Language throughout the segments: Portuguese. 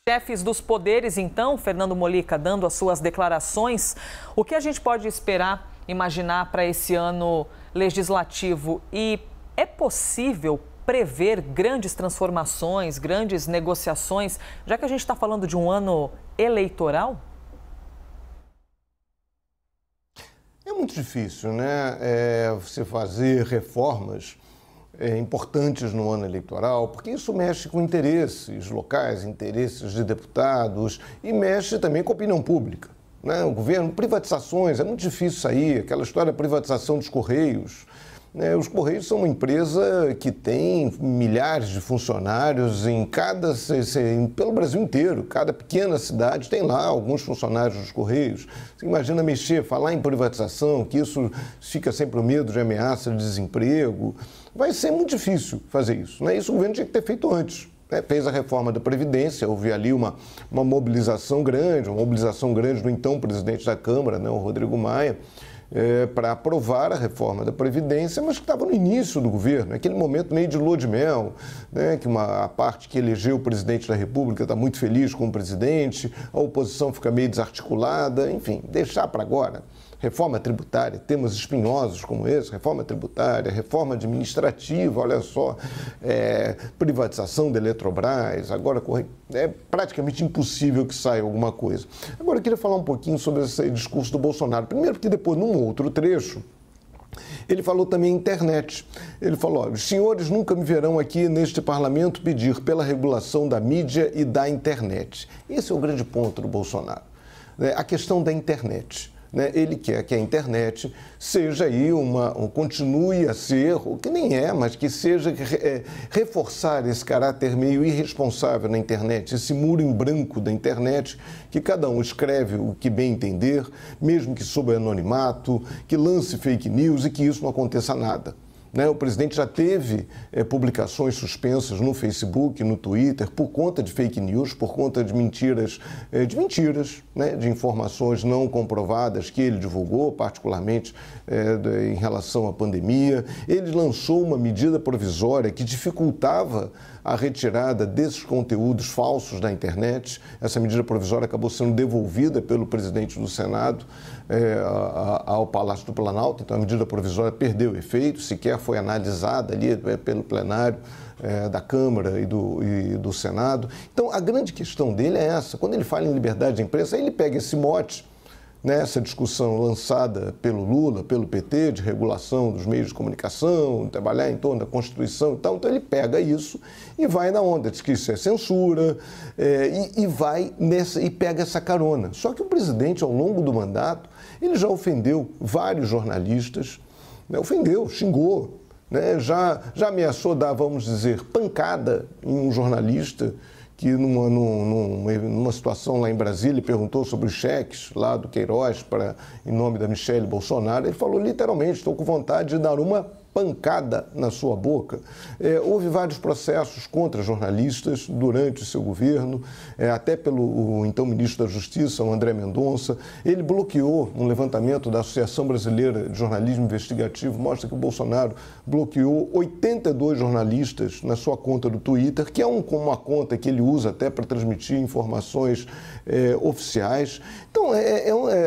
Chefes dos poderes, então, Fernando Mollica, dando as suas declarações, o que a gente pode esperar, imaginar para esse ano legislativo? E é possível prever grandes transformações, grandes negociações, já que a gente está falando de um ano eleitoral? É muito difícil, né? Você fazer reformas importantes no ano eleitoral, porque isso mexe com interesses locais, interesses de deputados e mexe também com a opinião pública, né? O governo, privatizações, é muito difícil sair, aquela história da privatização dos Correios. Os Correios são uma empresa que tem milhares de funcionários pelo Brasil inteiro. Cada pequena cidade tem lá alguns funcionários dos Correios. Você imagina falar em privatização, que isso fica sempre o medo de ameaça de desemprego. Vai ser muito difícil fazer isso, né? Isso o governo tinha que ter feito antes. Fez a reforma da Previdência, houve ali uma mobilização grande do então presidente da Câmara, né, o Rodrigo Maia, para aprovar a reforma da Previdência, mas que estava no início do governo, aquele momento meio de lua de mel, né, que a parte que elegeu o presidente da República está muito feliz com o presidente, a oposição fica meio desarticulada, enfim, deixar para agora. Reforma tributária, temas espinhosos como esse, reforma tributária, reforma administrativa, olha só, privatização da Eletrobras, agora é praticamente impossível que saia alguma coisa. Agora eu queria falar um pouquinho sobre esse discurso do Bolsonaro. Primeiro porque depois, num outro trecho, ele falou também internet. Ele falou, os senhores nunca me verão aqui neste parlamento pedir pela regulação da mídia e da internet. Esse é o grande ponto do Bolsonaro, né? A questão da internet. Ele quer que a internet seja aí continue a ser, o que nem mas que seja reforçar esse caráter meio irresponsável na internet, esse muro em branco da internet, que cada um escreve o que bem entender, mesmo que sob anonimato, que lance fake news e que isso não aconteça nada. O presidente já teve publicações suspensas no Facebook, no Twitter, por conta de fake news, por conta de mentiras, né, de informações não comprovadas que ele divulgou, particularmente em relação à pandemia. Ele lançou uma medida provisória que dificultava a retirada desses conteúdos falsos da internet. Essa medida provisória acabou sendo devolvida pelo presidente do Senado ao Palácio do Planalto, então a medida provisória perdeu efeito, sequer foi analisada ali pelo plenário da Câmara e do Senado. Então a grande questão dele é essa, quando ele fala em liberdade de imprensa, aí ele pega esse mote, nessa discussão lançada pelo Lula, pelo PT, de regulação dos meios de comunicação, trabalhar em torno da Constituição e tal, então ele pega isso e vai na onda, diz que isso é censura, e pega essa carona. Só que o presidente, ao longo do mandato, ele já ofendeu vários jornalistas, xingou, já ameaçou dar, vamos dizer, pancada em um jornalista que numa situação lá em Brasília perguntou sobre os cheques lá do Queiroz em nome da Michelle Bolsonaro. Ele falou literalmente, estou com vontade de dar uma pancada na sua boca. Houve vários processos contra jornalistas durante o seu governo, até pelo então ministro da Justiça, o André Mendonça. Ele bloqueou um levantamento da Associação Brasileira de Jornalismo Investigativo, mostra que o Bolsonaro bloqueou 82 jornalistas na sua conta do Twitter, que é uma conta que ele usa até para transmitir informações oficiais. Então,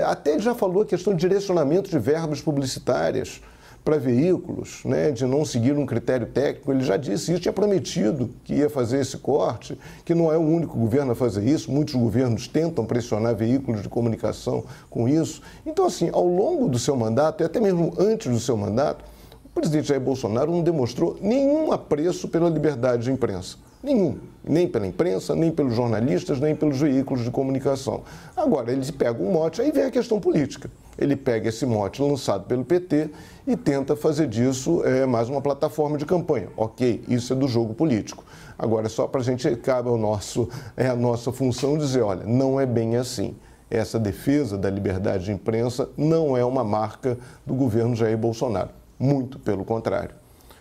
até ele já falou a questão de direcionamento de verbas publicitárias para veículos, de não seguir um critério técnico. Ele já disse isso, tinha prometido que ia fazer esse corte, que não é o único governo a fazer isso, muitos governos tentam pressionar veículos de comunicação com isso. Então, assim, ao longo do seu mandato, e até mesmo antes do seu mandato, o presidente Jair Bolsonaro não demonstrou nenhum apreço pela liberdade de imprensa. Nenhum. Nem pela imprensa, nem pelos jornalistas, nem pelos veículos de comunicação. Agora, ele pega um mote, aí vem a questão política. Ele pega esse mote lançado pelo PT e tenta fazer disso mais uma plataforma de campanha. Ok, isso é do jogo político. Agora, só para a gente, cabe a nossa função dizer, olha, não é bem assim. Essa defesa da liberdade de imprensa não é uma marca do governo Jair Bolsonaro. Muito pelo contrário.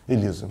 Elisa.